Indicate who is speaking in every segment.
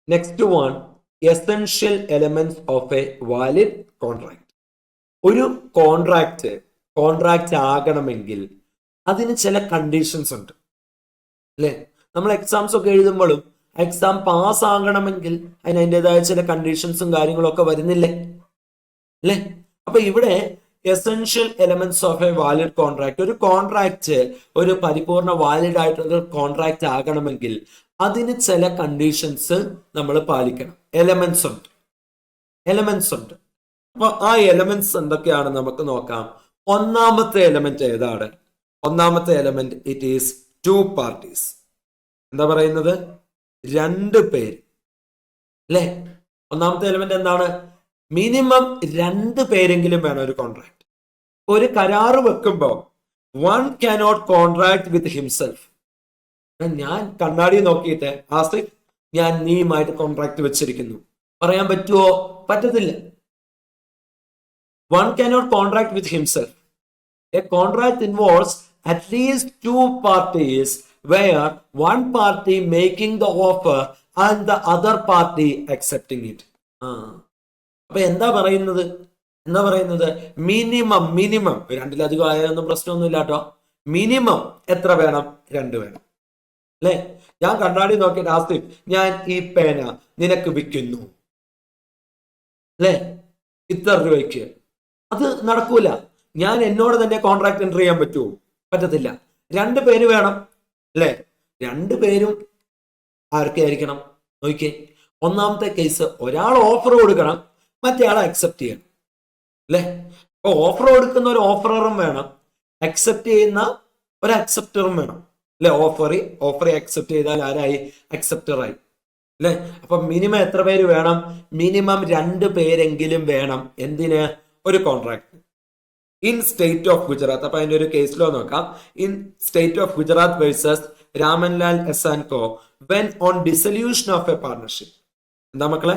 Speaker 1: Next one, essential elements of A valid contract. ഒരു contract ആകണമെങ്കിൽ അതിന് ചില കണ്ടീഷൻസ് ഉണ്ട് അല്ലേ? നമ്മൾ എക്സാംസ് ഒക്കെ എഴുതുമ്പോഴും എക്സാം പാസ് ആകണമെങ്കിൽ അതിന് അതിൻ്റെതായ ചില കണ്ടീഷൻസും കാര്യങ്ങളൊക്കെ വരുന്നില്ലേ അല്ലേ? അപ്പൊ ഇവിടെ essential elements of A valid contract, ഒരു കോൺട്രാക്ട് ഒരു പരിപൂർണ വാലിഡ് ആയിട്ടുള്ള കോൺട്രാക്ട് ആകണമെങ്കിൽ അതിന് ചില കണ്ടീഷൻസ് നമ്മൾ പാലിക്കണം. എലമെന്റ്സ് ഉണ്ട്. അപ്പൊ ആ എലമെന്റ്സ് എന്തൊക്കെയാണ് നമുക്ക് നോക്കാം. ഒന്നാമത്തെ എലമെന്റ് ഏതാണ്? ഒന്നാമത്തെ element it is two parties. എന്താ പറയുന്നത്? രണ്ട് പേര് അല്ലെ? ഒന്നാമത്തെ എലമെന്റ് എന്താണ്? മിനിമം രണ്ട് പേരെങ്കിലും വേണം ഒരു കോൺട്രാക്ട്. ഒരു കരാറ് വെക്കുമ്പോൾ വൺ കാനോട്ട് കോൺട്രാക്ട് വിത്ത് ഹിംസെൽഫ്. ഞാൻ കണ്ണാടി നോക്കിയിട്ട് ആസിഫ് ഞാൻ നീയുമായിട്ട് കോൺട്രാക്ട് വെച്ചിരിക്കുന്നു പറയാൻ പറ്റുമോ? പറ്റത്തില്ല. One cannot contract with himself. A contract involves at least two parties where one party making the offer and the other party accepting it. അപ്പൊ എന്താ പറയുന്നത്? മിനിമം രണ്ടിലധികം ആയൊന്നും പ്രശ്നമൊന്നുമില്ല കേട്ടോ. മിനിമം എത്ര വേണം? രണ്ട് വേണം അല്ലെ? ഞാൻ കണ്ണാടി നോക്കിയിട്ട് ആസിഫ് ഞാൻ ഈ പേന നിനക്ക് വിൽക്കുന്നു അല്ലെ, ഇത്ര രൂപയ്ക്ക്. അത് നടക്കൂല. ഞാൻ എന്നോട് തന്നെ കോൺട്രാക്ട് എൻറ്റർ ചെയ്യാൻ പറ്റുമോ? പറ്റത്തില്ല. രണ്ട് പേര് വേണം അല്ലെ? രണ്ടു പേരും ആർക്കായിരിക്കണം? നോക്കിയേ, ഒന്നാമത്തെ കേസ് ഒരാൾ ഓഫർ കൊടുക്കണം, മറ്റേ ആളെ അക്സെപ്റ്റ് ചെയ്യണം അല്ലെ? അപ്പൊ ഓഫർ കൊടുക്കുന്ന ഒരു ഓഫററും വേണം, അക്സെപ്റ്റ് ചെയ്യുന്ന ഒരു അക്സെപ്റ്ററും വേണം അല്ലെ? ഓഫറെ അക്സെപ്റ്റ് ചെയ്താൽ ആരായി? അക്സെപ്റ്ററായി അല്ലെ? അപ്പൊ മിനിമം എത്ര പേര് വേണം? മിനിമം രണ്ട് പേരെങ്കിലും വേണം. എന്തിന്? ഒരു contract. In state of Gujarat, അപ്പൊ അതിന്റെ ഒരു കേസ് ലോ നോക്കാം. In state of Gujarat versus Ramanlal S and co when on dissolution of a partnership. എന്താ മക്കളെ?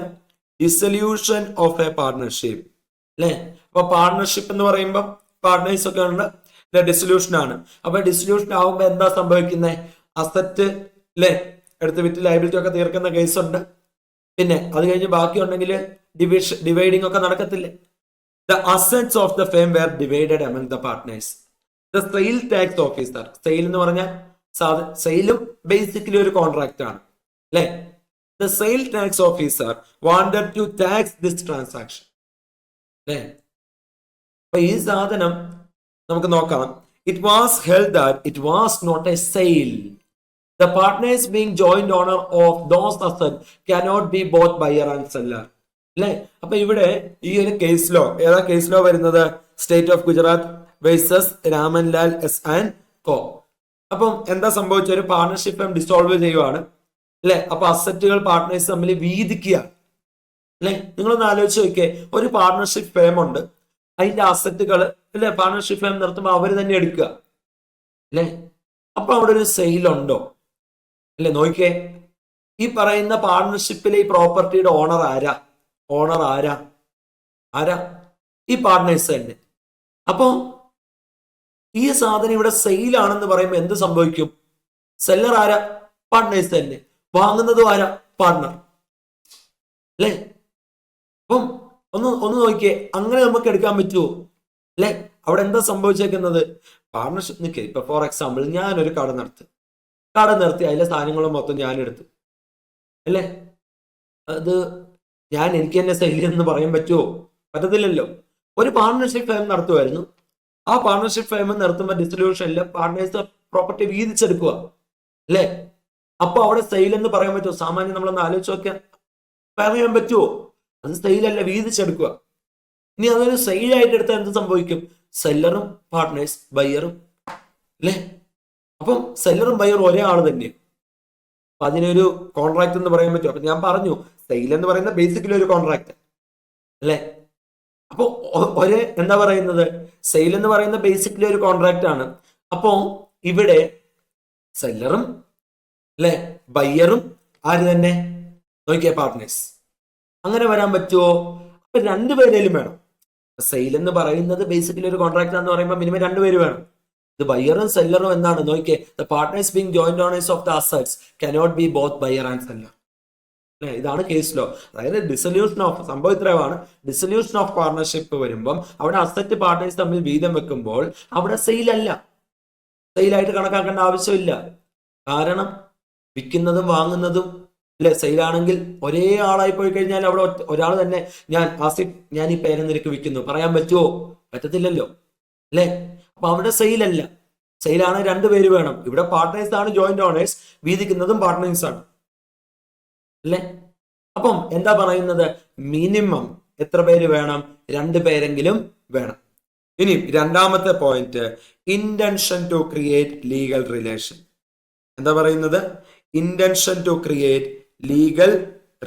Speaker 1: ഡിസൊല്യൂഷൻ ഓഫ് എ പാർട്ണർഷിപ്പ് അല്ലെ? അപ്പൊ പാർട്ണർഷിപ്പ് എന്ന് പറയുമ്പോൾ പാർട്ട്നേഴ്സ് ഒക്കെ ഉണ്ട്, ഡിസൊല്യൂഷൻ ആണ്. അപ്പൊ ഡിസൊല്യൂഷൻ ആവുമ്പോ എന്താ സംഭവിക്കുന്നത്? അസറ്റ് അല്ലെ എടുത്ത് വിറ്റ് ലയബിലിറ്റി ഒക്കെ തീർക്കുന്ന കേസുണ്ട്. പിന്നെ അത് കഴിഞ്ഞ് ബാക്കി ഉണ്ടെങ്കിൽ ഡിവൈഡിങ് ഒക്കെ നടക്കത്തില്ലേ? The assets of the firm were divided among the partners. The sale tax officer, sale എന്ന് പറഞ്ഞാൽ സെയിലും ബേസിക്കലി ഒരു കോൺട്രാക്ട് ആണ് അല്ലെ? The sale tax officer wanted to tax this transaction അല്ലെ? അപ്പൊ ഈ സാധനം നമുക്ക് നോക്കാം. It was held that it was not a sale. The partners being joint owner of those assets cannot be both buyer and seller അല്ലെ? അപ്പൊ ഇവിടെ ഈ ഒരു കേസിലോ, ഏതാ കേസിലോ വരുന്നത്? State of Gujarat versus Ramanlal S and co. അപ്പം എന്താ സംഭവിച്ച? ഒരു പാർട്ണർഷിപ്പ് ഡിസോൾവ് ചെയ്യുവാണ് അല്ലെ? അപ്പൊ അസറ്റുകൾ പാർട്ട്നേഴ്സ് തമ്മിൽ വീതിക്കുക അല്ലെ? നിങ്ങളൊന്ന് ആലോചിച്ച് നോക്കിയേ, ഒരു പാർട്ണർഷിപ്പ് ഫേം ഉണ്ട്, അതിന്റെ അസറ്റുകൾ അല്ലെ പാർട്ണർഷിപ്പ് ഫേം നിർത്തുമ്പോൾ അവര് തന്നെ എടുക്കുക അല്ലെ? അപ്പൊ അവിടെ ഒരു സെയിൽ ഉണ്ടോ അല്ലെ? നോക്കിയേ, ഈ പറയുന്ന പാർട്ണർഷിപ്പിലെ ഈ പ്രോപ്പർട്ടിയുടെ ഓണർ ആരാ? ഈ പാർട്ട്നേഴ്സ് തന്നെ. അപ്പോ ഈ സാധനം ഇവിടെ സെയിൽ ആണെന്ന് പറയുമ്പോൾ എന്ത് സംഭവിക്കും? സെല്ലർ ആരാ? പാർട്ട്നേഴ്സ് തന്നെ. വാങ്ങുന്നതും ആരാ? പാർട്ട്ണർ അല്ലെ? അപ്പം ഒന്ന് നോക്കിയേ, അങ്ങനെ നമുക്ക് എടുക്കാൻ പറ്റുമോ അല്ലെ? അവിടെ എന്താ സംഭവിച്ചേക്കുന്നത്? പാർട്ണർഷിപ്പ് നിൽക്കേ. ഇപ്പൊ ഫോർ എക്സാമ്പിൾ ഞാനൊരു കട നിർത്തി അതിലെ സാധനങ്ങളും മൊത്തം ഞാൻ എടുത്തു അല്ലെ? അത് ഞാൻ എനിക്ക് തന്നെ സെയിൽ എന്ന് പറയാൻ പറ്റുമോ? പറ്റത്തില്ലല്ലോ. ഒരു പാർട്ണർഷിപ്പ് ഫേം നടത്തുമായിരുന്നു. ആ പാർട്ണർഷിപ്പ് ഫേം നിർത്തുമ്പോൾ ഡിസൊല്യൂഷനിൽ പാർട്ട്നേഴ്സ് പ്രോപ്പർട്ടി വീതിച്ചെടുക്കുക അല്ലെ? അപ്പൊ അവിടെ സെയിൽ എന്ന് പറയാൻ പറ്റുമോ? സാമാന്യം നമ്മളൊന്ന് ആലോചിച്ച് നോക്കിയാൽ പറയാൻ പറ്റുമോ? അത് സെയിലല്ല, വീതിച്ചെടുക്കുക. ഇനി അതൊരു സെയിലായിട്ട് എടുത്താൽ എന്ത് സംഭവിക്കും? സെല്ലറും പാർട്ട്നേഴ്സ് ബയ്യറും അല്ലെ? അപ്പം സെല്ലറും ബയ്യറും ഒരേ ആള് തന്നെ. അപ്പൊ അതിനൊരു കോൺട്രാക്ട് എന്ന് പറയാൻ പറ്റുമോ? അപ്പൊ ഞാൻ പറഞ്ഞു, സെയിൽ എന്ന് പറയുന്ന ബേസിക്കലി ഒരു കോൺട്രാക്ട് അല്ലെ? അപ്പൊ എന്താ പറയുന്നത്? സെയിൽ എന്ന് പറയുന്ന ബേസിക്കലി ഒരു കോൺട്രാക്ട് ആണ്. അപ്പോ ഇവിടെ സെല്ലറും അല്ലെ ബയ്യറും ആര് തന്നെ? നോക്കിയ പാർട്ട്നേഴ്സ്. അങ്ങനെ വരാൻ പറ്റുമോ? അപ്പൊ രണ്ടുപേരേലും വേണം. സെയിൽ എന്ന് പറയുന്നത് ബേസിക്കലി ഒരു കോൺട്രാക്ട് എന്ന് പറയുമ്പോൾ മിനിമം രണ്ടുപേര് വേണം. ഇത് ബയ്യറും സെല്ലറും എന്നാണ്. നോക്കിയേ, the partners being joint owners of the assets cannot be both buyer and seller. അല്ലെ, ഇതാണ് കേസ് ലോ. അതായത് ഡിസൊല്യൂഷൻ ഓഫ് സംഭവം ഇത്രയാണ്. ഡിസൊല്യൂഷൻ ഓഫ് പാർട്ണർഷിപ്പ് വരുമ്പം അവിടെ അസറ്റ് പാർട്ട്നേഴ്സ് തമ്മിൽ വീതം വെക്കുമ്പോൾ അവിടെ സെയിലല്ല, സെയിലായിട്ട് കണക്കാക്കേണ്ട ആവശ്യമില്ല. കാരണം വിൽക്കുന്നതും വാങ്ങുന്നതും അല്ലെ സെയിലാണെങ്കിൽ ഒരേ ആളായി പോയി കഴിഞ്ഞാൽ അവിടെ ഒരാൾ തന്നെ ഞാൻ ആസിഫ് ഞാൻ ഈ പേന നിനക്ക് വിൽക്കുന്നു പറയാൻ പറ്റുമോ? പറ്റത്തില്ലല്ലോ അല്ലെ. അപ്പൊ അവിടെ സെയിലല്ല, സെയിലാണ് രണ്ടുപേര് വേണം. ഇവിടെ പാർട്ട്നേഴ്സ് ആണ് ജോയിന്റ് ഓണേഴ്സ്, വീതിക്കുന്നതും പാർട്ട്നേഴ്സ് ആണ് അല്ലെ. അപ്പം എന്താ പറയുന്നത്? മിനിമം എത്ര പേര് വേണം? 2 പേരെങ്കിലും വേണം. ഇനി രണ്ടാമത്തെ point, intention to create legal relation. എന്താ പറയുന്നത്? Intention to create legal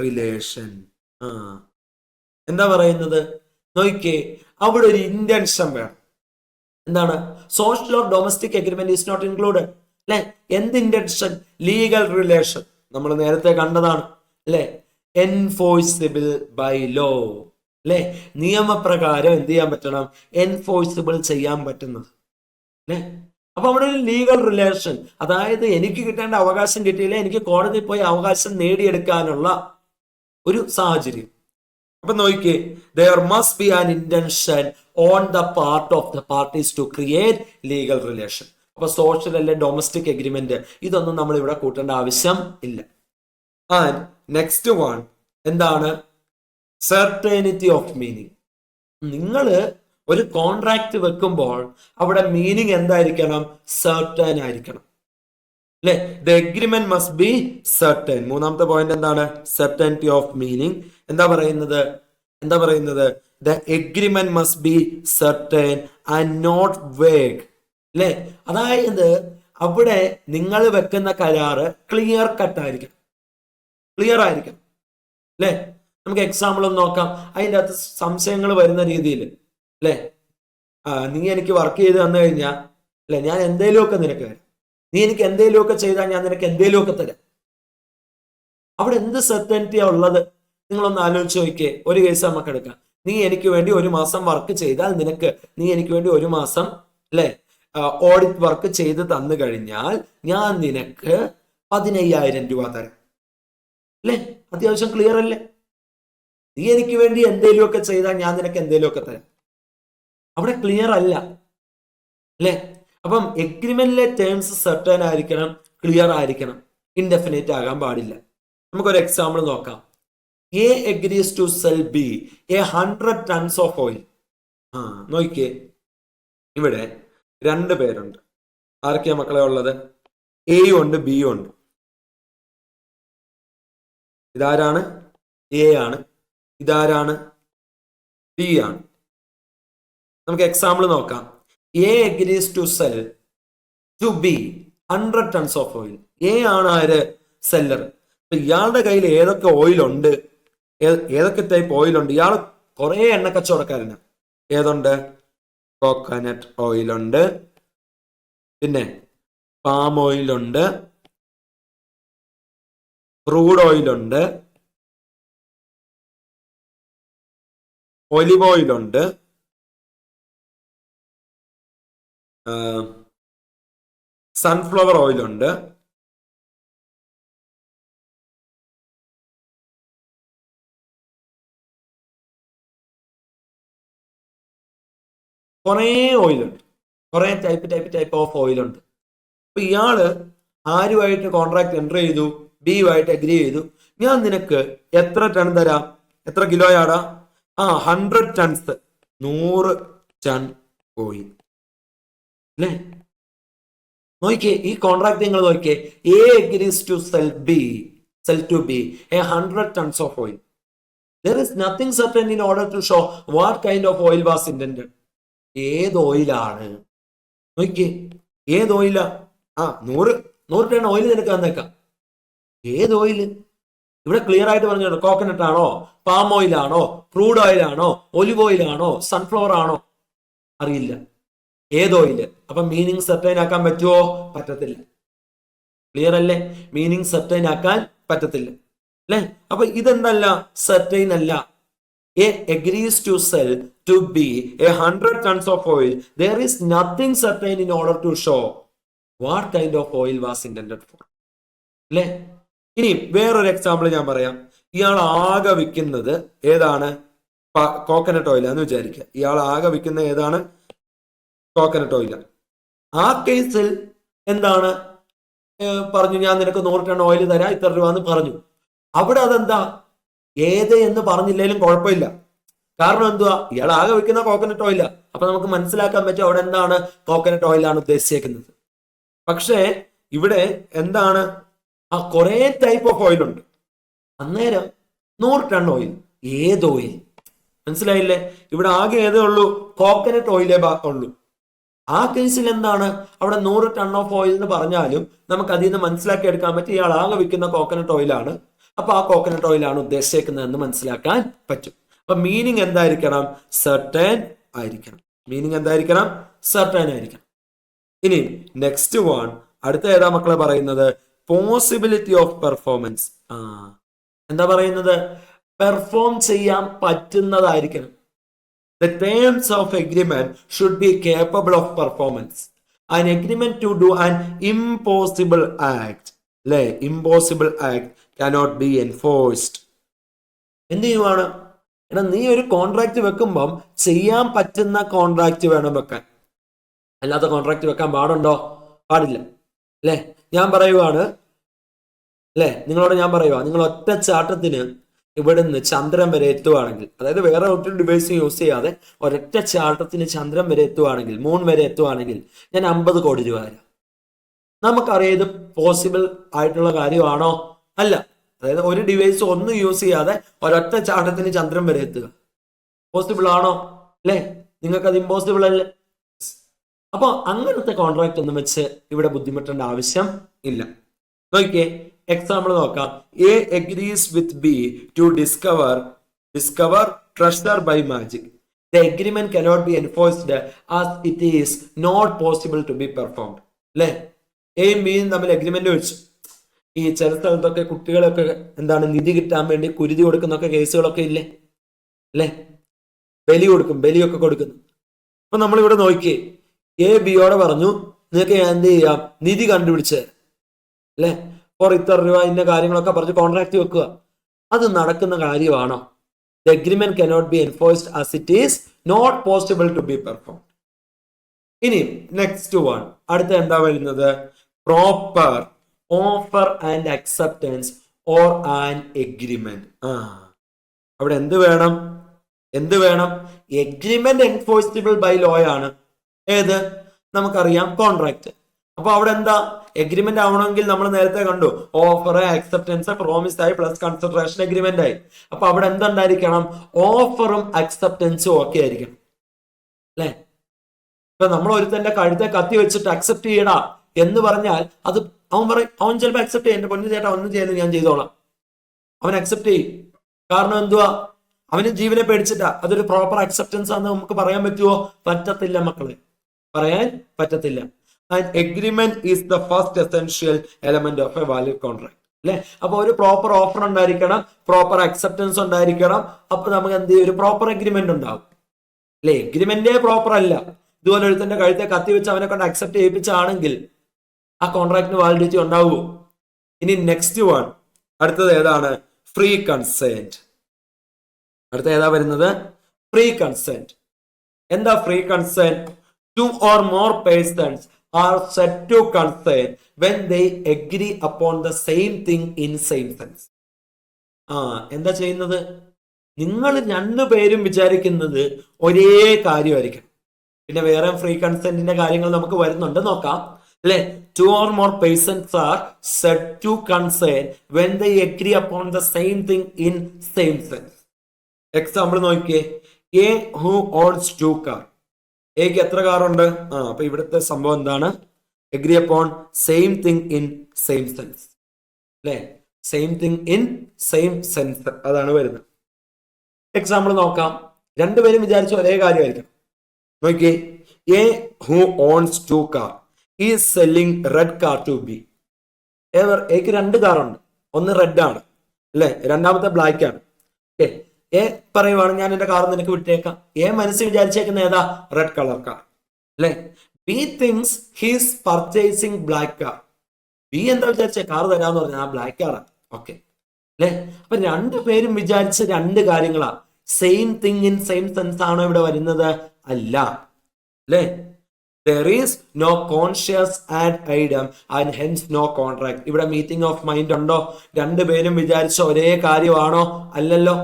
Speaker 1: relation. എന്താ പറയുന്നത്? നോക്കിക്കേ, അവിടെ ഒരു ഇന്റൻഷൻ വേണം. എന്താണ്? Social or domestic agreement is not included അല്ലെ. എന്ത് ഇന്റൻഷൻ? Legal relation. നമ്മൾ നേരത്തെ കണ്ടതാണ് അല്ലെ, എൻഫോഴ്സിബിൾ ബൈ ലോ അല്ലെ. നിയമപ്രകാരം എന്ത് ചെയ്യാൻ പറ്റണം? എൻഫോഴ്സിബിൾ ചെയ്യാൻ പറ്റുന്നത് അല്ലെ. അപ്പൊ അവിടെ ഒരു ലീഗൽ റിലേഷൻ, അതായത് എനിക്ക് കിട്ടേണ്ട അവകാശം കിട്ടിയില്ല, എനിക്ക് കോടതിയിൽ പോയി അവകാശം നേടിയെടുക്കാനുള്ള ഒരു സാഹചര്യം. അപ്പൊ നോക്കിക്കേ, there must be an intention on the part of the parties to create legal relation. അപ്പൊ സോഷ്യൽ അല്ലെ ഡൊമസ്റ്റിക് അഗ്രിമെന്റ് ഇതൊന്നും നമ്മൾ ഇവിടെ കൂട്ടേണ്ട ആവശ്യം ഇല്ല. ആൻഡ് നെക്സ്റ്റ് വൺ എന്താണ്? Certainty of meaning. നിങ്ങള് ഒരു കോൺട്രാക്ട് വെക്കുമ്പോൾ അവിടെ മീനിങ് എന്തായിരിക്കണം? സെർട്ടൻ ആയിരിക്കണം അല്ലെ. The agreement must be certain. മൂന്നാമത്തെ പോയിന്റ് എന്താണ്? Certainty of meaning. എന്താ പറയുന്നത്? The agreement must be certain and not vague അല്ലെ. അതായത് അവിടെ നിങ്ങൾ വെക്കുന്ന കരാറ് ക്ലിയർ കട്ട് ആയിരിക്കണം, ക്ലിയർ ആയിരിക്കണം അല്ലെ. നമുക്ക് എക്സാമ്പിൾ ഒന്ന് നോക്കാം, അതിൻ്റെ അകത്ത് സംശയങ്ങൾ വരുന്ന രീതിയിൽ അല്ലെ. നീ എനിക്ക് വർക്ക് ചെയ്ത് തന്നു കഴിഞ്ഞാൽ അല്ലെ ഞാൻ എന്തേലുമൊക്കെ നിനക്ക് തരാം, നീ എനിക്ക് എന്തേലുമൊക്കെ ചെയ്താൽ ഞാൻ നിനക്ക് എന്തേലുമൊക്കെ തരാം. അവിടെ എന്ത് സെർട്ടനിറ്റിയാ ഉള്ളത്? നിങ്ങളൊന്ന് ആലോചിച്ച് നോക്കിയേ. ഒരു കേസ് നമുക്ക് എടുക്കാം. നീ എനിക്ക് വേണ്ടി 1 മാസം വർക്ക് ചെയ്താൽ നീ എനിക്ക് വേണ്ടി 1 മാസം അല്ലെ ഓഡിറ്റ് വർക്ക് ചെയ്ത് തന്നു കഴിഞ്ഞാൽ ഞാൻ നിനക്ക് 15,000 രൂപ തരാം അല്ലെ. അത്യാവശ്യം ക്ലിയർ അല്ലേ? നീ എനിക്ക് വേണ്ടി എന്തേലുമൊക്കെ ചെയ്താൽ ഞാൻ നിനക്ക് എന്തേലുമൊക്കെ തരാം. അവിടെ ക്ലിയർ അല്ല അല്ലെ. അപ്പം എഗ്രിമെന്റിലെ ടേംസ് സെർട്ടൻ ആയിരിക്കണം, ക്ലിയർ ആയിരിക്കണം, ഇൻഡെഫിനേറ്റ് ആകാൻ പാടില്ല. നമുക്കൊരു എക്സാമ്പിൾ നോക്കാം. A agrees to sell B 100 tons of oil. നോക്കിയേ, ഇവിടെ 2 പേരുണ്ട്. ആരൊക്കെയാ മക്കളെ ഉള്ളത്? എയും ഉണ്ട് ബിയും ഉണ്ട്. ഇതാരാണ്? എ ആണ്. ഇതാരാണ്? ബി ആണ്. നമുക്ക് എക്സാമ്പിൾ നോക്കാം. A agrees to sell to B 100 tons of oil. A ആണ് ആര്? സെല്ലർ. ഇയാളുടെ കയ്യിൽ ഏതൊക്കെ ഓയിൽ ഉണ്ട്, ഏതൊക്കെ ടൈപ്പ് ഓയിൽ ഉണ്ട്? ഇയാൾ കുറെ എണ്ണ കച്ചവടക്കാരന്. ഏതുണ്ട്? കോക്കനട്ട് ഓയിലുണ്ട്, പിന്നെ പാം ഓയിലുണ്ട്, ക്രൂഡ് ഓയിലുണ്ട്, ഒലിവ് ഓയിലുണ്ട്, സൺഫ്ലവർ ഓയിലുണ്ട്, കുറേ ഓയിലുണ്ട്, കുറേ ടൈപ്പ് ഓഫ് ഓയിലുണ്ട്. അപ്പൊ ഇയാള് ആരുമായിട്ട് കോൺട്രാക്ട് എൻ്റർ ചെയ്തു? ബിയുമായിട്ട് അഗ്രി ചെയ്തു. ഞാൻ നിനക്ക് എത്ര ടൺ തരാം? എത്ര കിലോയാടാ? 100 ടൺസ്, 100 ടൺ ഓയിൽ അല്ലേ. നോക്കിയേ, ഈ കോൺട്രാക്ട് നിങ്ങൾ നോക്കിയേ. A agrees to sell to B 100 tons of oil. There is nothing certain in order to show what kind of oil was intended. ഏത് ഓയിലാണ്? നോക്കിയേ, ഏത് ഓയിലാ? 100 ടൺ ഓയിൽ നിനക്ക് തന്നേക്കാം. ഏത് ഓയിൽ? ഇവിടെ ക്ലിയർ ആയിട്ട് പറഞ്ഞു. കോക്കനട്ട് ആണോ, പാം ഓയിൽ ആണോ, ക്രൂഡ് ഓയിൽ ആണോ, ഒലിവ് ഓയിൽ ആണോ, സൺഫ്ലവർ ആണോ? അറിയില്ല. ഏത് ഓയില്? അപ്പൊ മീനിങ് സെർട്ടൈൻ ആക്കാൻ പറ്റുമോ? പറ്റത്തില്ല. ക്ലിയർ അല്ലേ? മീനിങ് സെർട്ടൈൻ ആക്കാൻ പറ്റത്തില്ല അല്ലെ. അപ്പൊ ഇതെന്തല്ല? സെർട്ടൈൻ അല്ല. A agrees to sell to B 100 tons of oil. There is nothing certain in order to show what kind of oil was intended for. അല്ലെ. ഇനി വേറൊരു എക്സാമ്പിൾ ഞാൻ പറയാം. ഇയാൾ ആകെ വിൽക്കുന്നത് ഏതാണ്? കോക്കനട്ട് ഓയിലാന്ന് വിചാരിക്കുക. ഇയാൾ ആകെ വിൽക്കുന്ന ഏതാണ്? കോക്കനട്ട് ഓയില. ആ കേസിൽ എന്താണ് പറഞ്ഞു, ഞാൻ നിനക്ക് 100 ടൺ ഓയിൽ തരാം, ഇത്ര രൂപ എന്ന് പറഞ്ഞു. അവിടെ അതെന്താ, ഏത് എന്ന് പറഞ്ഞില്ലെങ്കിലും കുഴപ്പമില്ല. കാരണം എന്തുവാ, ഇയാൾ ആകെ വിൽക്കുന്ന കോക്കനട്ട് ഓയില. അപ്പൊ നമുക്ക് മനസ്സിലാക്കാൻ പറ്റും അവിടെ എന്താണ് കോക്കനട്ട് ഓയിലാണ് ഉദ്ദേശിച്ചേക്കുന്നത്. പക്ഷേ ഇവിടെ എന്താണ്, കുറെ ടൈപ്പ് ഓഫ് ഓയിൽ ഉണ്ട്. അന്നേരം 100 ടൺ ഓയിൽ, ഏത് ഓയിൽ? മനസ്സിലായില്ലേ? ഇവിടെ ആകെ ഏതേ ഉള്ളൂ, കോക്കനട്ട് ഓയിലേ ഉള്ളൂ. ആ കേസിൽ എന്താണ്, അവിടെ 100 ടൺ ഓഫ് ഓയിൽ എന്ന് പറഞ്ഞാലും നമുക്ക് അതിൽ നിന്ന് മനസ്സിലാക്കി എടുക്കാൻ പറ്റും ഇയാൾ ആകെ വിൽക്കുന്ന കോക്കനട്ട് ഓയിലാണ്. അപ്പൊ ആ കോക്കനട്ട് ഓയിലാണ് ഉദ്ദേശിക്കുന്നത് എന്ന് മനസ്സിലാക്കാൻ പറ്റും. അപ്പൊ മീനിങ് എന്തായിരിക്കണം? സർട്ടൻ ആയിരിക്കണം. മീനിങ് എന്തായിരിക്കണം? സർട്ടൻ ആയിരിക്കണം. ഇനി നെക്സ്റ്റ് വൺ, അടുത്ത ഏതാ മക്കളെ പറയുന്നത്? Possibility of performance. എന്താ പറയുന്നത്? പെർഫോം ചെയ്യാൻ പറ്റുന്നതായിരിക്കണം. The terms of agreement should be capable of performance. An agreement to do an impossible act, അല്ലെ, impossible act cannot be enforced. എന്ത് ചെയ്യുവാണ്? എടാ, നീ ഒരു കോൺട്രാക്ട് വെക്കുമ്പം ചെയ്യാൻ പറ്റുന്ന കോൺട്രാക്ട് വേണം വെക്കാൻ. അല്ലാത്ത കോൺട്രാക്ട് വെക്കാൻ പാടുണ്ടോ? പാടില്ല. അല്ലെ, ഞാൻ പറയുവാണ്, അല്ലെ, നിങ്ങളോട് ഞാൻ പറയുക, നിങ്ങൾ ഒറ്റ ചാട്ടത്തിന് ഇവിടുന്ന് ചന്ദ്രൻ വരെ എത്തുവാണെങ്കിൽ, അതായത് വേറെ ഒരു ഡിവൈസ് യൂസ് ചെയ്യാതെ ഒരൊറ്റ ചാട്ടത്തിന് ചന്ദ്രൻ വരെ എത്തുവാണെങ്കിൽ, മൂൺ വരെ എത്തുവാണെങ്കിൽ ഞാൻ 50 കോടി രൂപ തരാം. നമുക്കറിയാം ഇത് പോസിബിൾ ആയിട്ടുള്ള കാര്യമാണോ? അല്ല. അതായത് ഒരു ഡിവൈസ് ഒന്നും യൂസ് ചെയ്യാതെ ഒരൊറ്റ ചാട്ടത്തിന് ചന്ദ്രൻ വരെ എത്തുക പോസിബിൾ ആണോ? അല്ലേ? നിങ്ങൾക്കത് ഇമ്പോസിബിൾ അല്ലേ? അപ്പൊ അങ്ങനത്തെ കോൺട്രാക്ട് ഒന്നും വെച്ച് ഇവിടെ ബുദ്ധിമുട്ടേണ്ട ആവശ്യം ഇല്ല. നോക്കിയേ, എക്സാമ്പിൾ നോക്കാം. A agrees with B to discover treasure by magic. The agreement cannot be enforced as it is not possible to be performed. അല്ലെ, എയും ബിയും തമ്മിൽ അഗ്രിമെന്റ് വെച്ചു. ഈ ചില സ്ഥലത്തൊക്കെ കുട്ടികളൊക്കെ എന്താണ് നിധി കിട്ടാൻ വേണ്ടി കുരുതി കൊടുക്കുന്നൊക്കെ കേസുകളൊക്കെ ഇല്ലേ? അല്ലെ, ബലിയൊക്കെ കൊടുക്കുന്നു. അപ്പൊ നമ്മളിവിടെ നോക്കിയേ, എ ബിയോടെ പറഞ്ഞു നിനക്ക് ഞാൻ എന്ത് ചെയ്യാം, നിധി കണ്ടുപിടിച്ച്, അല്ലെ, ഫോർ ഇത്ര രൂപ ഇന്ന കാര്യങ്ങളൊക്കെ പറഞ്ഞ് കോൺട്രാക്ട് വെക്കുക. അത് നടക്കുന്ന കാര്യമാണോ? The agreement cannot be enforced as it is not possible to be performed. ഇനി നെക്സ്റ്റ് വൺ, അടുത്ത എന്താ വരുന്നത്? Proper offer and acceptance or an agreement. അവിടെ എന്ത് വേണം? എഗ്രിമെന്റ് എൻഫോഴ്സിബിൾ ബൈ ലോ ആണ്. ഏത്? നമുക്കറിയാം, കോൺട്രാക്ട്. അപ്പൊ അവിടെ എന്താ, എഗ്രിമെന്റ് ആവണമെങ്കിൽ നമ്മൾ നേരത്തെ കണ്ടു, ഓഫർ, അക്സെപ്റ്റൻസ്, പ്രോമിസ് ആയി പ്ലസ് കൺസിഡറേഷൻ എഗ്രിമെന്റ് ആയി. അപ്പൊ അവിടെ എന്തുണ്ടായിരിക്കണം? ഓഫറും അക്സെപ്റ്റൻസും ഒക്കെ ആയിരിക്കണം. അല്ലെ, ഇപ്പൊ നമ്മൾ ഒരുത്തന്റെ കഴുത്തെ കത്തി വെച്ചിട്ട് അക്സെപ്റ്റ് ചെയ്യടാ എന്ന് പറഞ്ഞാൽ അത് അവൻ ചിലപ്പോൾ അക്സെപ്റ്റ് ചെയ്യും. എന്റെ പൊന്നു ചേട്ടാ ഒന്നും ചെയ്യുന്നത് ഞാൻ ചെയ്തോളാം, അവൻ അക്സെപ്റ്റ് ചെയ്യും. കാരണം എന്തുവാ, അവന് ജീവനെ പേടിച്ചിട്ടാ. അതൊരു പ്രോപ്പർ അക്സെപ്റ്റൻസ് ആണെന്ന് നമുക്ക് പറയാൻ പറ്റുമോ? പറ്റത്തില്ല മക്കളെ, പറയാൻ പറ്റത്തില്ല. And agreement is the first essential element of A valid contract. അല്ലെ, അപ്പൊ ഒരു പ്രോപ്പർ ഓഫർ ഉണ്ടായിരിക്കണം, പ്രോപ്പർ അക്സെപ്റ്റൻസ് ഉണ്ടായിരിക്കണം. അപ്പൊ നമുക്ക് എന്ത് ചെയ്യും, ഒരു പ്രോപ്പർ എഗ്രിമെന്റ് ഉണ്ടാവും. അല്ലെ, എഗ്രിമെന്റേ പ്രോപ്പർ അല്ല, ഇതുപോലെ ഒരുത്തന്റെ കഴുത്തെ കത്തി വെച്ച് അവനെ കൊണ്ട് അക്സെപ്റ്റ് ചെയ്യിപ്പിച്ചാണെങ്കിൽ ആ കോൺട്രാക്ടിന് വാലിഡിറ്റി ഉണ്ടാവുമോ? ഇനി നെക്സ്റ്റ് വൺ, അടുത്തത് ഏതാണ്? Free consent. അടുത്ത ഏതാ വരുന്നത്? Free consent. എന്താ free consent? 2 or more persons are said to consent when they agree upon the same thing in same sense. എന്താ ചെയ്യുന്നത്? നിങ്ങൾ 2 പേരും വിചാരിക്കുന്നത് ഒരേ കാര്യമായിരിക്കും. പിന്നെ വേറെ ഫ്രീ കൺസെന്റിന്റെ കാര്യങ്ങൾ നമുക്ക് വരുന്നുണ്ട്, നോക്കാം. അല്ലെ, 2 or more persons are said to consent when they agree upon the same thing in same sense. Example നോക്കിയേ, എ ഹു ഓൺസ് 2 കാർ. എക്ക് എത്ര കാറുണ്ട്? അപ്പൊ ഇവിടുത്തെ സംഭവം എന്താണ്? Agree upon same thing in same sense. അല്ലെ, same thing in same sense, അതാണ് വരുന്നത്. എക്സാമ്പിൾ നോക്കാം. 2 പേരും വിചാരിച്ച ഒരേ കാര്യമായിരിക്കും. നോക്കിയേ, A who owns 2 car is selling red car to B. എക്ക് 2 കാറുണ്ട്, ഒന്ന് റെഡ് ആണ്, അല്ലെ, രണ്ടാമത്തെ ബ്ലാക്ക് ആണ്. എ പറയുവാണ് ഞാൻ എന്റെ കാർ നിനക്ക് വിട്ടേക്കാം. എ മനസ്സിൽ വിചാരിച്ചേക്കുന്ന ഏതാ? Red colour car. അല്ലെ, B thinks he's purchasing black car. B എന്താ വിചാരിച്ചേ? കാർ തരാന്ന് പറഞ്ഞാൽ ആ ബ്ലാക്ക് കാറാണ്. ഓക്കെ, അല്ലെ? അപ്പൊ രണ്ടുപേരും വിചാരിച്ച രണ്ട് കാര്യങ്ങളാ. Same thing in same sense ആണോ ഇവിടെ വരുന്നത്? അല്ല. അല്ലെ? There is no conscious ad idem and hence no contract. ഇവിടെ മീറ്റിംഗ് ഓഫ് മൈൻഡ് ഉണ്ടോ? രണ്ടുപേരും വിചാരിച്ച ഒരേ കാര്യമാണോ? അല്ലല്ലോ.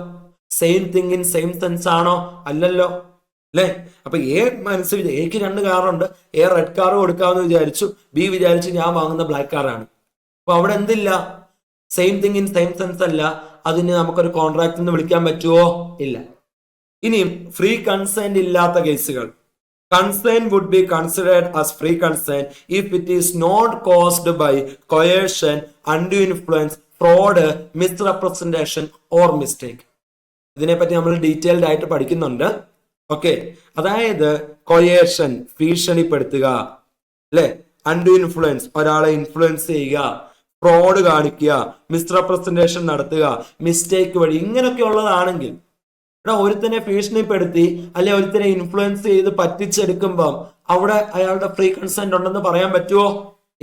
Speaker 1: Same thing in same sense ആണോ? അല്ലല്ലോ. അല്ലെ? അപ്പൊ എക്ക് 2 കാറുണ്ട്, റെഡ് കാർ കൊടുക്കാമെന്ന് വിചാരിച്ചു, ബി വിചാരിച്ചു ഞാൻ വാങ്ങുന്ന ബ്ലാക്ക് കാറാണ്. അപ്പൊ അവിടെ എന്തില്ല? Same thing in same sense അല്ല. അതിന് നമുക്കൊരു കോൺട്രാക്ട് എന്ന് വിളിക്കാൻ പറ്റുമോ? ഇല്ല. ഇനിയും ഫ്രീ കൺസെന്റ് ഇല്ലാത്ത കേസുകൾ. Consent would be considered as free consent if it is not caused by coercion, undue influence, fraud, misrepresentation or mistake. ഇതിനെപ്പറ്റി നമ്മൾ ഡീറ്റെയിൽഡ് ആയിട്ട് പഠിക്കുന്നുണ്ട്. ഓക്കെ, അതായത് കൊയേഷൻ, ഭീഷണിപ്പെടുത്തുക, അല്ലെ? അൺഡ്യൂ ഇൻഫ്ലുവൻസ്, ഒരാളെ ഇൻഫ്ലുവൻസ് ചെയ്യുക, ഫ്രോഡ് കാണിക്കുക, മിസ്റെപ്രസെന്റേഷൻ നടത്തുക, മിസ്റ്റേക്ക് വഴി, ഇങ്ങനെയൊക്കെ ഉള്ളതാണെങ്കിൽ, ഒരുത്തനെ ഭീഷണിപ്പെടുത്തി അല്ലെ ഒരുത്തനെ ഇൻഫ്ലുവൻസ് ചെയ്ത് പറ്റിച്ചെടുക്കുമ്പം അവിടെ അയാളുടെ ഫ്രീ കൺസെന്റ് ഉണ്ടെന്ന് പറയാൻ പറ്റുമോ?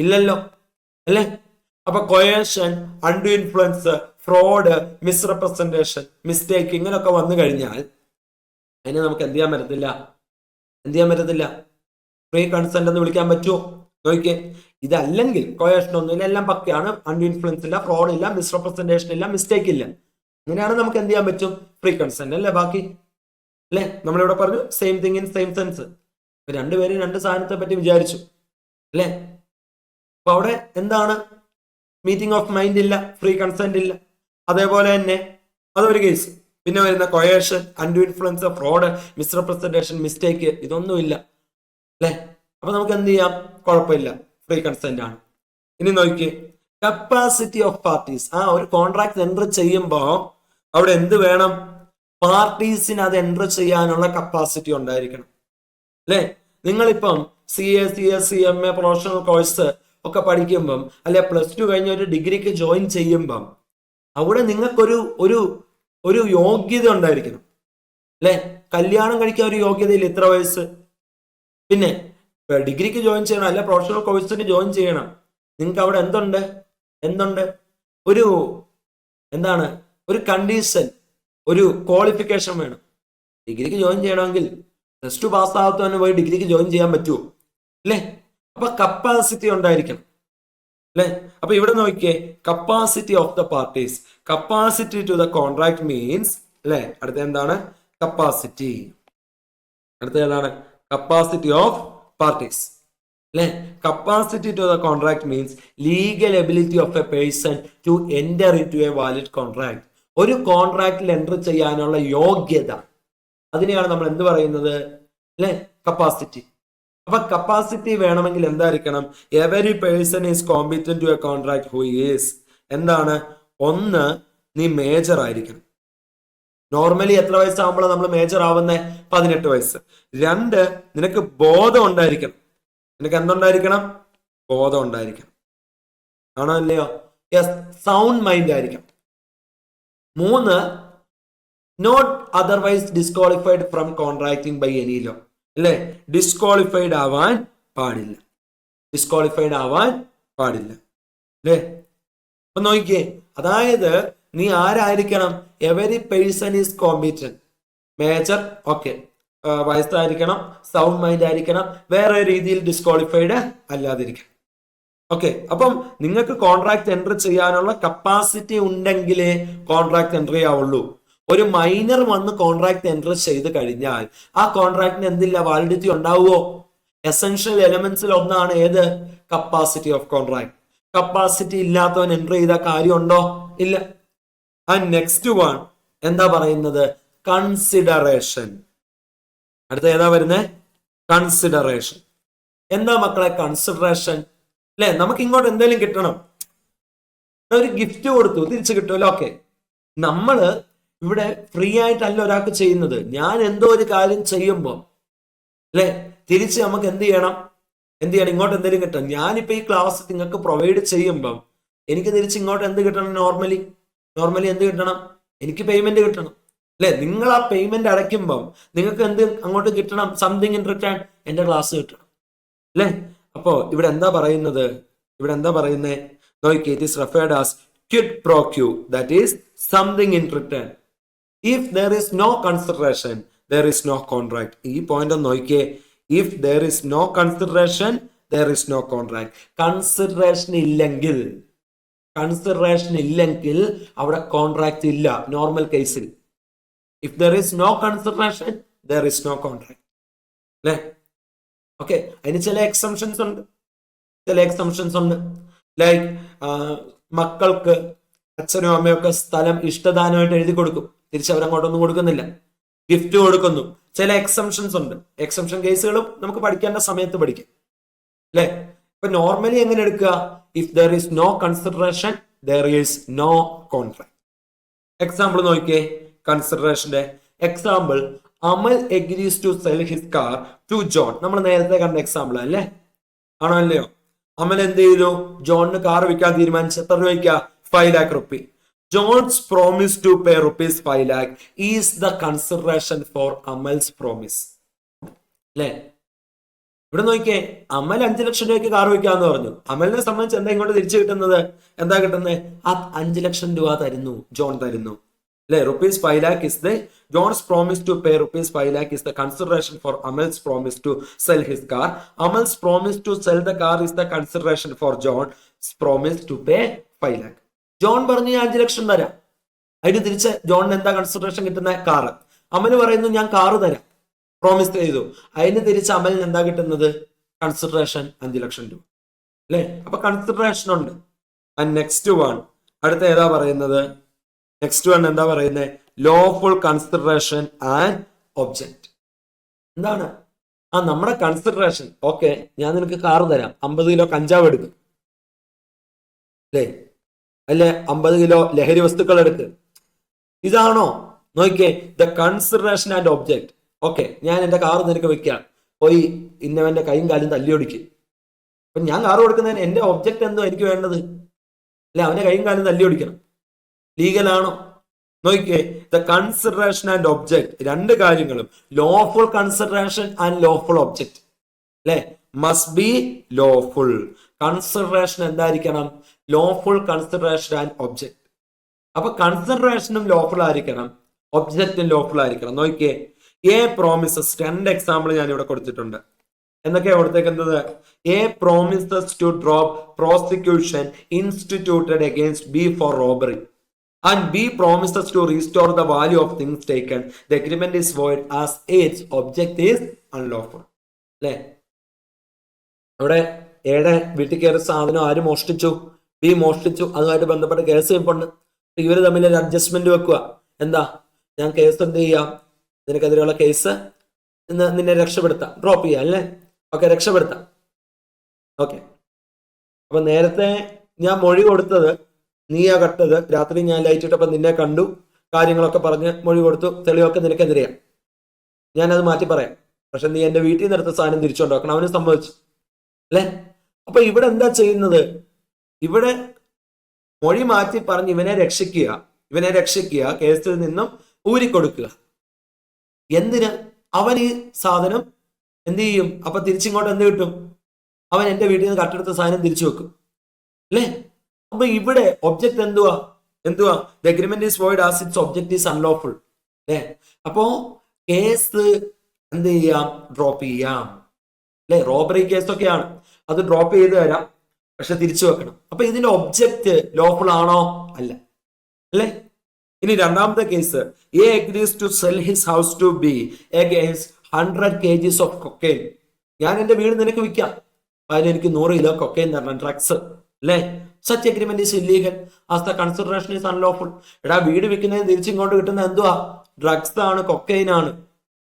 Speaker 1: ഇല്ലല്ലോ. അല്ലെ? അപ്പൊ കൊയേഷൻ, undue influence, fraud, misrepresentation, mistake, ഇങ്ങനെയൊക്കെ വന്നു കഴിഞ്ഞാൽ അതിനെ നമുക്ക് എന്ത് ചെയ്യാൻ പറ്റത്തില്ല. ഫ്രീ കൺസെന്റ് എന്ന് വിളിക്കാൻ പറ്റുമോ? നോക്കിയേ, ഇതല്ലെങ്കിൽ കൊയേഷൻ ഒന്നുമില്ല, എല്ലാം പക്കയാണ്, അൺഡ്യൂ ഇൻഫ്ലുവൻസ് ഇല്ല, ഫ്രോഡ് ഇല്ല, മിസ്റെപ്രസെന്റേഷൻ ഇല്ല, മിസ്റ്റേക്ക് ഇല്ല, അങ്ങനെയാണ് നമുക്ക് എന്ത് ചെയ്യാൻ പറ്റും? ഫ്രീ കൺസെന്റ് അല്ലേ ബാക്കി? അല്ലെ? നമ്മളിവിടെ പറഞ്ഞു same thing in same sense. രണ്ടുപേരും രണ്ട് സാധനത്തെ പറ്റി വിചാരിച്ചു, അല്ലെ? അപ്പൊ അവിടെ എന്താണ്? മീറ്റിംഗ് ഓഫ് മൈൻഡ് ഇല്ല, ഫ്രീ കൺസെന്റ് ഇല്ല. അതേപോലെ തന്നെ അതൊരു കേസ്. പിന്നെ വരുന്ന കൊയേഷൻ, undue influence, fraud, misrepresentation, mistake, ഇതൊന്നുമില്ല, അല്ലെ? അപ്പൊ നമുക്ക് എന്ത് ചെയ്യാം? കുഴപ്പമില്ല, ഫ്രീ കൺസെന്റ് ആണ്. ഇനി നോക്കിയേ, കപ്പാസിറ്റി ഓഫ് പാർട്ടീസ്. ഒരു കോൺട്രാക്ട് എൻറ്റർ ചെയ്യുമ്പോൾ അവിടെ എന്ത് വേണം? പാർട്ടീസിന് അത് എൻറ്റർ ചെയ്യാനുള്ള കപ്പാസിറ്റി ഉണ്ടായിരിക്കണം, അല്ലെ? നിങ്ങളിപ്പം CA, CS, CMA professional course ഒക്കെ പഠിക്കുമ്പം, അല്ലെ +2 കഴിഞ്ഞ ഒരു ഡിഗ്രിക്ക് ജോയിൻ ചെയ്യുമ്പം അവിടെ നിങ്ങൾക്കൊരു ഒരു യോഗ്യത ഉണ്ടായിരിക്കണം, അല്ലെ? കല്യാണം കഴിക്കാൻ ഒരു യോഗ്യതയില്ല, ഇത്ര വയസ്സ്. പിന്നെ ഡിഗ്രിക്ക് ജോയിൻ ചെയ്യണം, അല്ലെ പ്രൊഫഷണൽ കോഴ്സിന് ജോയിൻ ചെയ്യണം, നിങ്ങൾക്ക് അവിടെ എന്തുണ്ട്? ഒരു കണ്ടീഷൻ, ഒരു ക്വാളിഫിക്കേഷൻ വേണം. ഡിഗ്രിക്ക് ജോയിൻ ചെയ്യണമെങ്കിൽ +2 പാസ്സാകത്തു തന്നെ പോയി ഡിഗ്രിക്ക് ജോയിൻ ചെയ്യാൻ പറ്റുമോ? അല്ലേ? അപ്പൊ കപ്പാസിറ്റി ഉണ്ടായിരിക്കണം, അല്ലെ? അപ്പൊ ഇവിടെ നോക്കിയേ, capacity of the parties. Capacity to the contract means, അല്ലെ? അടുത്ത എന്താണ്? കപ്പാസിറ്റി. അടുത്ത ഏതാണ്? കപ്പാസിറ്റി ഓഫ് പാർട്ടീസ്, അല്ലെ? Capacity to the contract means legal ability of a person to enter into a valid contract. ഒരു കോൺട്രാക്റ്റിൽ എൻറ്റർ ചെയ്യാനുള്ള യോഗ്യത, അതിനെയാണ് നമ്മൾ എന്ത് പറയുന്നത്? അല്ലെ? കപ്പാസിറ്റി. അപ്പൊ കപ്പാസിറ്റി വേണമെങ്കിൽ എന്തായിരിക്കണം? Every person is competent to a contract who is, എന്താണ്? ഒന്ന്, നീ മേജർ ആയിരിക്കണം. നോർമലി എത്ര വയസ്സാകുമ്പോഴാണ് നമ്മൾ മേജർ ആവുന്നത്? 18 വയസ്സ്. 2, നിനക്ക് ബോധം ഉണ്ടായിരിക്കണം. നിനക്ക് എന്തുണ്ടായിരിക്കണം? ബോധം ഉണ്ടായിരിക്കണം, ആണോ അല്ലയോ? യെസ്, സൗണ്ട് മൈൻഡ് ആയിരിക്കണം. 3, not otherwise disqualified from contracting by any law, അല്ലെ? ഡിസ്ക്വാളിഫൈഡ് ആവാൻ പാടില്ല, അല്ലെ? അപ്പൊ നോക്കിയേ, അതായത് നീ ആരായിരിക്കണം? Every person is competent, major, okay, വയസ്സായിരിക്കണം, സൗണ്ട് മൈൻഡ് ആയിരിക്കണം, വേറെ രീതിയിൽ ഡിസ്ക്വാളിഫൈഡ് അല്ലാതിരിക്കണം. ഓക്കെ, അപ്പം നിങ്ങൾക്ക് കോൺട്രാക്ട് എൻറ്റർ ചെയ്യാനുള്ള കപ്പാസിറ്റി ഉണ്ടെങ്കിലേ കോൺട്രാക്ട് എൻറ്റർ ചെയ്യാവുള്ളൂ. ഒരു മൈനർ വന്ന് കോൺട്രാക്ട് എൻറ്റർ ചെയ്ത് കഴിഞ്ഞാൽ ആ കോൺട്രാക്ടിന് എന്തില്ല? വാലിഡിറ്റി ഉണ്ടാവുമോ? എസെൻഷ്യൽ എലമെന്റ്സിൽ ഒന്നാണ് ഏത്? Capacity of contract. കപ്പാസിറ്റി ഇല്ലാത്തവൻ എൻറ്റർ ചെയ്ത കാര്യമുണ്ടോ? ഇല്ല. ആൻഡ് നെക്സ്റ്റ് വൺ എന്താ പറയുന്നത്? കൺസിഡറേഷൻ. അടുത്ത ഏതാ വരുന്നത്? കൺസിഡറേഷൻ. എന്താ മക്കളെ കൺസിഡറേഷൻ? അല്ലെ, നമുക്ക് ഇങ്ങോട്ട് എന്തെങ്കിലും കിട്ടണം. ഒരു ഗിഫ്റ്റ് കൊടുത്തു, തിരിച്ചു കിട്ടുമല്ലോ. ഓക്കെ, നമ്മള് ഇവിടെ ഫ്രീ ആയിട്ടല്ല ഒരാൾക്ക് ചെയ്യുന്നത്. ഞാൻ എന്തോ ഒരു കാര്യം ചെയ്യുമ്പോൾ അല്ലെ, തിരിച്ച് നമുക്ക് എന്ത് ചെയ്യണം? ഇങ്ങോട്ട് എന്തെങ്കിലും കിട്ടണം. ഞാനിപ്പോ ഈ ക്ലാസ് നിങ്ങൾക്ക് പ്രൊവൈഡ് ചെയ്യുമ്പം എനിക്ക് തിരിച്ച് ഇങ്ങോട്ട് എന്ത് കിട്ടണം? നോർമലി എന്ത് കിട്ടണം? എനിക്ക് പേയ്മെന്റ് കിട്ടണം, അല്ലെ? നിങ്ങൾ ആ പേയ്മെന്റ് അടയ്ക്കുമ്പം നിങ്ങൾക്ക് എന്ത് അങ്ങോട്ട് കിട്ടണം? സംതിങ് ഇൻ റിട്ടേൺ, എന്റെ ക്ലാസ് കിട്ടണം, അല്ലെ? അപ്പോ ഇവിടെ എന്താ പറയുന്നത്? നോക്കിയേ, it is referred as Quid pro quo, that is something in return. If there is no consideration, there is no contract. ഈ പോയിന്റ് ഒന്ന് നോക്കിയേ. If there is no consideration, there is no contract. Consideration ഇല്ലെങ്കിൽ അവിടെ contract ഇല്ല normal കേസിൽ. If there is no consideration, there is no contract. അല്ലേ? Okay, അതിന് ചില എക്സംഷൻസ് ഉണ്ട്. ലൈക്ക് മക്കൾക്ക് അച്ഛനും അമ്മയൊക്കെ സ്ഥലം ഇഷ്ടദാനമായിട്ട് എഴുതി കൊടുക്കും, തിരിച്ചവരങ്ങോട്ടൊന്നും കൊടുക്കുന്നില്ല, ഗിഫ്റ്റ് കൊടുക്കുന്നു. ചില എക്സംഷൻസ് ഉണ്ട്. എക്സംഷൻ കേസുകളും നമുക്ക് പഠിക്കേണ്ട സമയത്ത് പഠിക്കാം. അല്ലെ? ഇപ്പൊ നോർമലി എങ്ങനെ എടുക്കുക? If there is no consideration, there is no contract. Example നോക്കിയേ. കൺസിഡറേഷന്റെ example, Amal agrees to sell his car to John. നമ്മൾ നേരത്തെ കണ്ട എക്സാമ്പിൾ അല്ലേ? ആണോ അല്ലയോ? അമൽ എന്ത് ചെയ്തു? ജോണിന് കാർ വിൽക്കാൻ തീരുമാനിച്ചു. എത്ര രൂപയ്ക്കാ? 5 lakh rupees. John's promise to pay rupees 5 lakh is the consideration for Amal's promise. അല്ലേ? ഇവിടെ നോക്കിയേ, അമൽ 5 ലക്ഷം രൂപയ്ക്ക് കാർ വിൽക്കാന്ന് പറഞ്ഞു. അമലിനെ സംബന്ധിച്ച് എന്താ ഇങ്ങോട്ട് തിരിച്ചു കിട്ടുന്നത്? എന്താ കിട്ടുന്നത്? ആ 5 ലക്ഷം രൂപ തരുന്നു, ജോൺ തരുന്നു. അല്ലെ? rupees 5 lakh is the John's promise to pay rupees 5 lakh is the consideration for Amal's promise to sell his car. Amal's promise to sell the car is the consideration for John's promise to pay 5 lakh. John പറഞ്ഞു ഞാൻ 5 ലക്ഷം തരാം. അതിന് തിരിച്ച് ജോണിന് എന്താ consideration കിട്ടുന്ന? Car. അമൽ പറയുന്നു ഞാൻ കാറ് തരാം, പ്രോമിസ് ചെയ്തു. അതിന് തിരിച്ച് അമലിന് എന്താ കിട്ടുന്നത്? കൺസിഡറേഷൻ 5 ലക്ഷം രൂപ. അല്ലെ? അപ്പൊ കൺസിഡറേഷൻ ഉണ്ട്. ആൻഡ് നെക്സ്റ്റ് വൺ, അടുത്ത ഏതാ പറയുന്നത്? നെക്സ്റ്റ് വൺ എന്താ പറയുന്നത്? Lawful consideration and object. എന്താണ്? നമ്മുടെ കൺസിഡറേഷൻ, ഓക്കെ ഞാൻ നിനക്ക് കാറ് തരാം, 50 കിലോ കഞ്ചാവ് എടുക്കും, അല്ലേ? അല്ലെ 50 കിലോ ലഹരി വസ്തുക്കൾ എടുക്ക്. ഇതാണോ? നോക്കിയേ, the consideration and object. Okay, ഞാൻ എന്റെ കാറ് നിനക്ക് വെക്കാം, പോയി ഇന്നവന്റെ കൈയും കാലും തല്ലി ഒടിക്കും. അപ്പൊ ഞാൻ കാറ് കൊടുക്കുന്നതിന് എന്റെ ഒബ്ജക്റ്റ് എന്തോ എനിക്ക് വേണ്ടത്? അല്ലെ, അവന്റെ കൈയും കാലും തല്ലി ഒടിക്കണം. ലീഗലാണോ? നോക്കിയേ, ദ കൺസിഡറേഷൻ ആൻഡ് ഒബ്ജക്റ്റ്, രണ്ട് കാര്യങ്ങളും, lawful consideration and lawful object. അല്ലെ? Must be lawful. കൺസിഡറേഷൻ എന്തായിരിക്കണം? Lawful consideration and object. അപ്പൊ കൺസിഡറേഷനും ലോഫുൾ ആയിരിക്കണം, ഒബ്ജക്റ്റും ലോഫുൾ ആയിരിക്കണം. നോക്കിയേ, എ പ്രോമിസസ്, 2 എക്സാമ്പിൾ ഞാൻ ഇവിടെ കൊടുത്തിട്ടുണ്ട്. എന്തൊക്കെയാ കൊടുത്തേക്കുന്നത്? A promises to drop prosecution instituted against B for robbery and B promises to restore the value of things taken. The agreement is void as its object is unlawful. അല്ലേ? അവിടെ എയുടെ വീട്ടിൽ കയറിയ സാധനം ആര് മോഷ്ടിച്ചു? ബി മോഷ്ടിച്ചു. അതുമായിട്ട് ബന്ധപ്പെട്ട കേസ് ഇപ്പുണ്ട്. ഇവര് തമ്മിൽ ഒരു അഡ്ജസ്റ്റ്മെന്റ് വെക്കുക. എന്താ? ഞാൻ കേസ് എന്ത് ചെയ്യാം? നിനക്കെതിരെയുള്ള കേസ് നിന്നെ രക്ഷപ്പെടുത്താം, ഡ്രോപ്പ് ചെയ്യാം. അല്ലേ? ഓക്കെ, രക്ഷപ്പെടുത്താം. ഓക്കെ, അപ്പൊ നേരത്തെ ഞാൻ മൊഴി കൊടുത്തത് നീയാ കട്ടത്. രാത്രി ഞാൻ ലൈറ്റ് ഇട്ടപ്പോൾ നിന്നെ കണ്ടു, കാര്യങ്ങളൊക്കെ പറഞ്ഞ് മൊഴി കൊടുത്തു, തെളിവൊക്കെ നിനക്കെതിരെയാണ്. ഞാനത് മാറ്റി പറയാം. പക്ഷെ നീ എന്റെ വീട്ടിൽ നിന്ന് എടുത്ത സാധനം തിരിച്ചുകൊണ്ടാക്കണം. അവന് സമ്മതിച്ചു. അല്ലെ? അപ്പൊ ഇവിടെ എന്താ ചെയ്യുന്നത്? ഇവിടെ മൊഴി മാറ്റി പറഞ്ഞ് ഇവനെ രക്ഷിക്കുക, കേസിൽ നിന്നും ഊരിക്കൊടുക്കുക. എന്തിന്? അവൻ ഈ സാധനം എന്ത് ചെയ്യും? അപ്പൊ തിരിച്ചിങ്ങോട്ട് എന്ത് കിട്ടും? അവൻ എന്റെ വീട്ടിൽ നിന്ന് കട്ടെടുത്ത സാധനം തിരിച്ചു വെക്കും. അല്ലേ? അപ്പൊ ഇവിടെ ഒബ്ജക്ട് എന്തുവാ? The agreement is void as it's object is unlawful. അല്ലേ? അപ്പോ കേസ് എന്ത് ചെയ്യാം? ഡ്രോപ്പ് ചെയ്യാം. അല്ലെ? റോബറി കേസൊക്കെയാണ്, അത് ഡ്രോപ്പ് ചെയ്ത് തരാം, പക്ഷെ തിരിച്ചു വെക്കണം. അപ്പൊ ഇതിന്റെ ഒബ്ജക്റ്റ് ലോഫുൾ ആണോ? അല്ല. അല്ലെ? ഇനി രണ്ടാമത്തെ case, A agrees to sell his house to B against 100 kgs of cocaine. ഞാൻ എന്റെ വീട് നിനക്ക് വിൽക്കാം, അതിലെനിക്ക് 100 കിലോ കൊക്കൈൻ തരണം, ഡ്രഗ്സ്. അല്ലെ? Such agreement is illegal as the consideration is unlawful. എടാ, വീട് വിൽക്കുന്നതിന് തിരിച്ചിങ്ങോട്ട് കിട്ടുന്ന എന്തുവാ? ഡ്രഗ്സ് ആണ്, കൊക്കൈൻ ആണ്.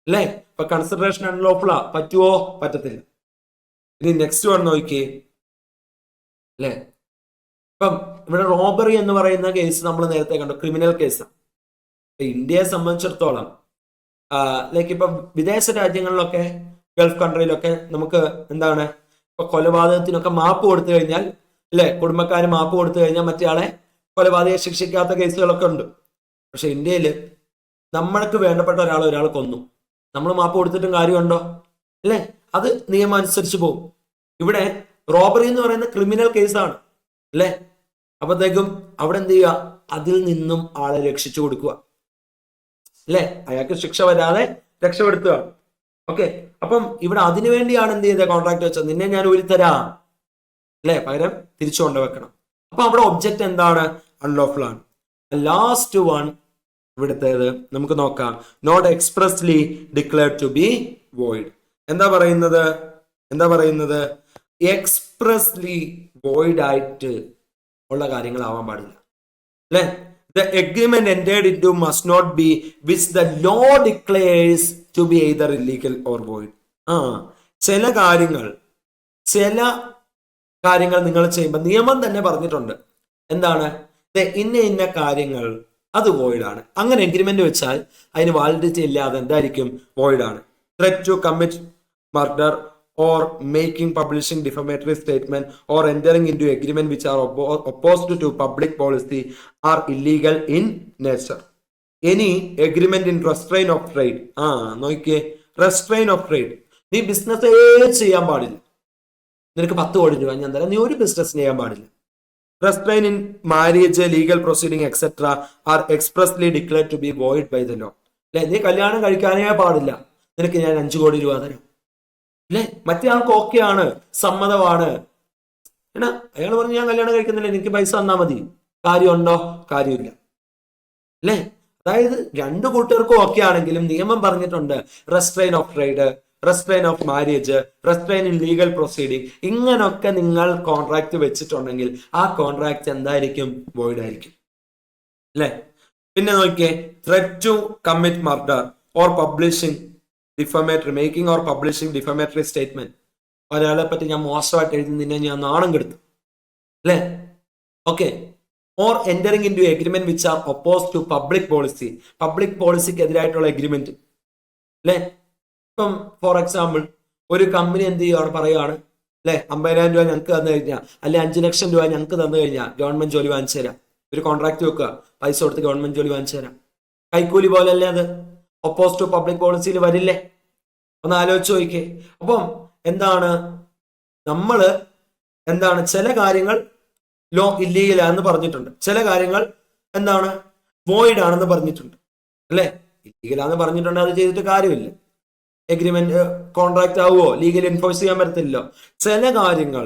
Speaker 1: അല്ലെ? ഇപ്പൊ കൺസിഡറേഷൻ അൺലോഫുള്ളാ. പറ്റുവോ? പറ്റത്തില്ല. ഇനി നെക്സ്റ്റ് വൺ നോക്കിയേ. അല്ലെ? ഇപ്പം ഇവിടെ റോബറി എന്ന് പറയുന്ന കേസ് നമ്മൾ നേരത്തെ കണ്ടു, ക്രിമിനൽ കേസാണ്. ഇന്ത്യയെ സംബന്ധിച്ചിടത്തോളം ലൈക്ക് ഇപ്പൊ വിദേശ രാജ്യങ്ങളിലൊക്കെ, ഗൾഫ് കൺട്രിയിലൊക്കെ നമുക്ക് എന്താണ്, ഇപ്പൊ കൊലപാതകത്തിനൊക്കെ മാപ്പ് കൊടുത്തു കഴിഞ്ഞാൽ, അല്ലെ, കുടുംബക്കാര് മാപ്പ് കൊടുത്തു കഴിഞ്ഞാൽ മറ്റേയാളെ കൊലപാതകം ശിക്ഷിക്കാത്ത കേസുകളൊക്കെ ഉണ്ട്. പക്ഷെ ഇന്ത്യയിൽ നമ്മൾക്ക് വേണ്ടപ്പെട്ട ഒരാൾ കൊന്നു, നമ്മൾ മാപ്പ് കൊടുത്തിട്ടും കാര്യമുണ്ടോ? അല്ലെ? അത് നിയമം അനുസരിച്ച് പോകും. ഇവിടെ റോബറി എന്ന് പറയുന്ന ക്രിമിനൽ കേസാണ്. അല്ലെ? അപ്പത്തേക്കും അവിടെ എന്ത് ചെയ്യുക, അതിൽ നിന്നും ആളെ രക്ഷിച്ചു കൊടുക്കുക, അല്ലെ, അയാൾക്ക് ശിക്ഷ വരാതെ രക്ഷപ്പെടുത്തുകയാണ്. ഓക്കെ, അപ്പം ഇവിടെ അതിനു വേണ്ടിയാണ് എന്ത് ചെയ്തത്, കോൺട്രാക്ട് വെച്ചത്, നിന്നെ ഞാൻ ഊരിത്തരാം, അല്ലെ, പകരം തിരിച്ചു കൊണ്ടുവെക്കണം. അപ്പൊ അവിടെ ഒബ്ജക്റ്റ് എന്താണ്, അൺലോഫുൾ ആണ്. ലാസ്റ്റ് വൺ ഇവിടുത്തേത് നമുക്ക് നോക്കാം, not expressly declared to be void. എന്താ പറയുന്നത്, എക്സ്പ്രസ്ലി വോയിഡ് ആയിട്ട് ഉള്ള കാര്യങ്ങളാവാൻ പാടില്ല, അല്ലെ. The agreement entered into must not be which the law declares to be either illegal or void. ചില കാര്യങ്ങൾ നിങ്ങൾ ചെയ്യുമ്പോൾ നിയമം തന്നെ പറഞ്ഞിട്ടുണ്ട്, എന്താണ്, ഇന്ന കാര്യങ്ങൾ അത് വോയിഡ് ആണ്. അങ്ങനെ എഗ്രിമെന്റ് വെച്ചാൽ അതിന് വാലിഡിറ്റി ഇല്ലാതെ എന്തായിരിക്കും, വോയിഡ് ആണ്. Threat to commit murder or making publishing defamatory statement or entering into agreement which are opposed to public policy are illegal in nature. Any agreement in restraint of trade, നോക്കിയേ, restraint of trade, നീ business ചെയ്യാൻ പാടില്ല, നിനക്ക് 10 കോടി രൂപ ഞാൻ തരാം, നീ ഒരു ബിസിനസ് ചെയ്യാൻ പാടില്ല. restraint in marriage, legal proceeding etc are expressly declared to be void by the law. അല്ലെ, നീ കല്യാണം കഴിക്കാനേ പാടില്ല, നിനക്ക് ഞാൻ 5 കോടി രൂപ തരാം, അല്ലെ. മറ്റേ ആൾക്ക് ഓക്കെയാണ്, സമ്മതമാണ്, അയാൾ പറഞ്ഞു ഞാൻ കല്യാണം കഴിക്കുന്നില്ല, എനിക്ക് പൈസ തന്നാ മതി, കാര്യമുണ്ടോ, കാര്യമില്ല, അല്ലെ. അതായത് രണ്ടു കൂട്ടർക്കും ഓക്കെ ആണെങ്കിലും നിയമം പറഞ്ഞിട്ടുണ്ട് restrain of trade, restrain of marriage, restrain in legal proceeding, ഇങ്ങനൊക്കെ നിങ്ങൾ കോൺട്രാക്ട് വെച്ചിട്ടുണ്ടെങ്കിൽ ആ കോൺട്രാക്ട് എന്തായിരിക്കും, വോയിഡ് ആയിരിക്കും, അല്ലെ. പിന്നെ നോക്കിയേ, threat to commit murder or publishing defamatory, making or publishing defamatory statement, ഒരാളെ പറ്റി ഞാൻ മോശമായിട്ട് എഴുതി നിന്നെ ഞാൻ നാണം കെടുത്തു, അല്ലെ. Okay, or entering in to agreement which are oppose to public policy, public പോളിസിക്ക് എതിരായിട്ടുള്ള എഗ്രിമെന്റ്, അല്ലെ. ഇപ്പം ഫോർ എക്സാമ്പിൾ ഒരു കമ്പനി എന്ത് ചെയ്യുക, പറയുകയാണ്, അല്ലെ, 50,000 രൂപ ഞങ്ങൾക്ക് തന്നു കഴിഞ്ഞാൽ, അല്ലെ 5 ലക്ഷം രൂപ ഞങ്ങൾക്ക് തന്നു കഴിഞ്ഞാൽ ഗവൺമെന്റ് ജോലി വാങ്ങിച്ചു തരാം, ഒരു കോൺട്രാക്ട് വെക്കുക, പൈസ കൊടുത്ത് ഗവൺമെന്റ് ജോലി വാങ്ങിച്ചു തരാം, കൈക്കൂലി പോലല്ലേ അത്, ഒപ്പോസ് ടു പബ്ലിക് പോളിസിയിൽ വരില്ലേ, ഒന്ന് ആലോചിച്ച് നോക്കിക്കേ. അപ്പം ചില കാര്യങ്ങൾ ലോ ഇല്ലീഗലാണെന്ന് പറഞ്ഞിട്ടുണ്ട്, ചില കാര്യങ്ങൾ വോയിഡ് ആണെന്ന് പറഞ്ഞിട്ടുണ്ട്, അല്ലെ. ഇല്ലീഗലാന്ന് പറഞ്ഞിട്ടുണ്ട്, അത് ചെയ്തിട്ട് കാര്യമില്ല, എഗ്രിമെന്റ് കോൺട്രാക്ട് ആവുമോ, ലീഗലി എൻഫോഴ്സ് ചെയ്യാൻ പറ്റത്തില്ലല്ലോ. ചില കാര്യങ്ങൾ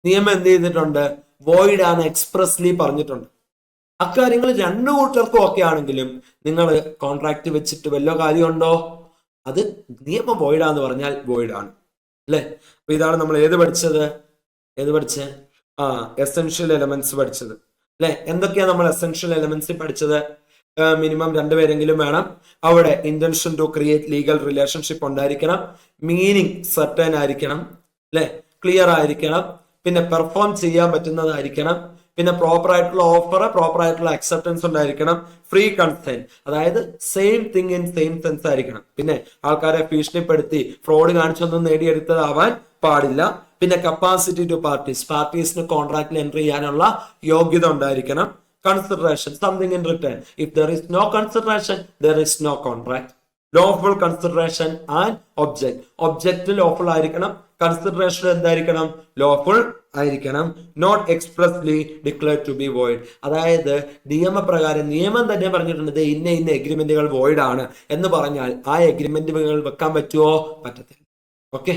Speaker 1: നിയമം എന്ത് ചെയ്തിട്ടുണ്ട്, വോയിഡ് ആണ് എക്സ്പ്രസ്ലി പറഞ്ഞിട്ടുണ്ട്. അക്കാര്യങ്ങൾ രണ്ടു കൂട്ടർക്കും ഒക്കെ ആണെങ്കിലും നിങ്ങൾ കോൺട്രാക്ട് വെച്ചിട്ട് വല്ല കാര്യമുണ്ടോ, അത് നിയമം വോയിഡാന്ന് പറഞ്ഞാൽ വോയിഡ് ആണ്, അല്ലെ. അപ്പൊ ഇതാണ് നമ്മൾ ഏത് പഠിച്ചത്, എസെൻഷ്യൽ എലമെന്റ്സ് പഠിച്ചത്, അല്ലെ. എന്തൊക്കെയാ നമ്മൾ എസെൻഷ്യൽ എലമെന്റ്സ് പഠിച്ചത്, മിനിമം 2 പേരെങ്കിലും വേണം, അവിടെ intention to create legal relationship ഉണ്ടായിരിക്കണം, മീനിങ് സർട്ടൻ ആയിരിക്കണം, അല്ലെ, ക്ലിയർ ആയിരിക്കണം, പിന്നെ പെർഫോം ചെയ്യാൻ പറ്റുന്നതായിരിക്കണം, പിന്നെ പ്രോപ്പർ ആയിട്ടുള്ള ഓഫർ, പ്രോപ്പർ ആയിട്ടുള്ള അക്സെപ്റ്റൻസ് ഉണ്ടായിരിക്കണം, ഫ്രീ കൺസെന്റ്, അതായത് same thing in same sense ആയിരിക്കണം, പിന്നെ ആൾക്കാരെ ഭീഷണിപ്പെടുത്തി ഫ്രോഡ് കാണിച്ചൊന്നും നേടിയെടുത്തതാവാൻ പാടില്ല, പിന്നെ കപ്പാസിറ്റി ടു പാർട്ടീസിന് കോൺട്രാക്റ്റിൽ എൻട്രി ചെയ്യാനുള്ള യോഗ്യത ഉണ്ടായിരിക്കണം, consideration, something in return, if there is no consideration there is no contract, lawful consideration and object lawful ആയിരിക്കണം, കൺസിഡറേഷൻ എന്തായിരിക്കണം, ലോഫുൾ ആയിരിക്കണം, not expressly declared to be void, അതായത് നിയമപ്രകാരം നിയമം തന്നെ പറഞ്ഞിട്ടുണ്ട് ഇന്ന എഗ്രിമെന്റുകൾ വോയിഡ് ആണ് എന്ന് പറഞ്ഞാൽ ആ എഗ്രിമെന്റുകൾ വെക്കാൻ പറ്റുമോ, പറ്റത്തില്ല. ഓക്കെ.